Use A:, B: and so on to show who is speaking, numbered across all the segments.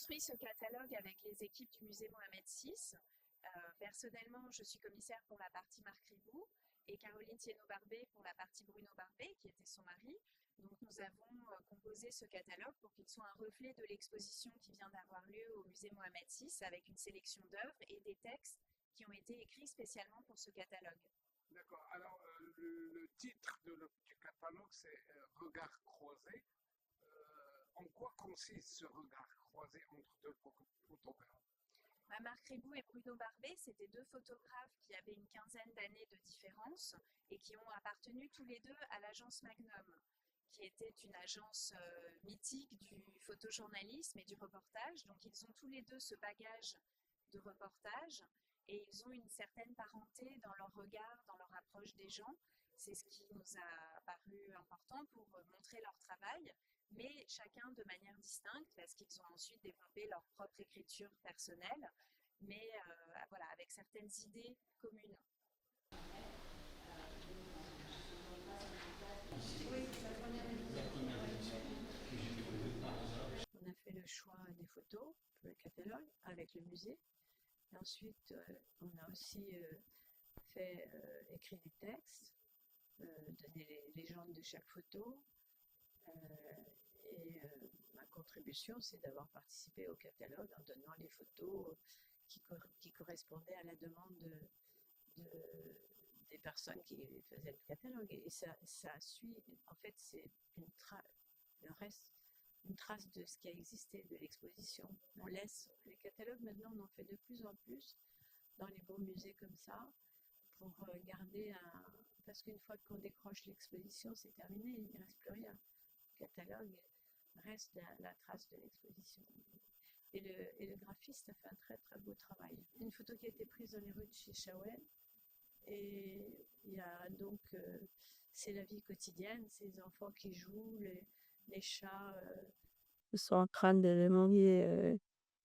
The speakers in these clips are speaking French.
A: construit ce catalogue avec les équipes du musée Mohamed VI. Personnellement, je suis commissaire pour la partie Marc Ribou et Caroline Thienot-Barbet pour la partie Bruno Barbet, qui était son mari. Donc nous avons composé ce catalogue pour qu'il soit un reflet de l'exposition qui vient d'avoir lieu au musée Mohamed VI avec une sélection d'œuvres et des textes qui ont été écrits spécialement pour ce catalogue.
B: D'accord. Alors, le titre du catalogue, c'est Regard croisé. En quoi consiste ce regard croisé entre deux photographes?
A: Marc Ribou et Bruno Barbet, c'était deux photographes qui avaient une quinzaine d'années de différence et qui ont appartenu tous les deux à l'agence Magnum, qui était une agence mythique du photojournalisme et du reportage. Donc ils ont tous les deux ce bagage de reportage et ils ont une certaine parenté dans leur regard, dans leur approche des gens. C'est ce qui nous a paru important pour montrer leur travail, mais chacun de manière distincte, parce qu'ils ont ensuite développé leur propre écriture personnelle, mais voilà, avec certaines idées communes.
C: On a fait le choix des photos pour le catalogue avec le musée. Et ensuite, on a aussi écrit des textes, donné les légendes de chaque photo. Ma contribution, c'est d'avoir participé au catalogue en donnant les photos qui correspondaient à la demande des personnes qui faisaient le catalogue. Et ça suit, en fait, c'est le reste, une trace de ce qui a existé, de l'exposition. On laisse les catalogues, maintenant, on en fait de plus en plus dans les beaux musées comme ça, pour garder parce qu'une fois qu'on décroche l'exposition, c'est terminé, il ne reste plus rien. Le catalogue reste la trace de l'exposition. Et le graphiste a fait un très très beau travail. Une photo qui a été prise dans les rues de Chefchaouen. Et il y a donc, c'est la vie quotidienne, ces enfants qui jouent, les chats. Ils sont en train de demander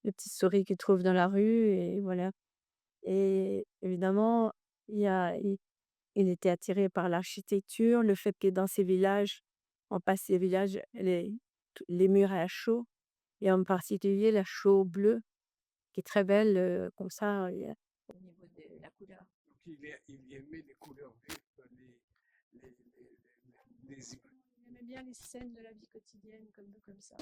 C: les petites souris qu'ils trouvent dans la rue, et voilà. Et évidemment, il était attiré par l'architecture, le fait que dans ces villages, on passe ces villages, les murs à chaux, et en particulier la chaux bleue, qui est très belle, comme ça, au niveau de la couleur.
B: Donc il aimait les couleurs vives, les
C: Il aimait bien les scènes de la vie quotidienne, comme ça.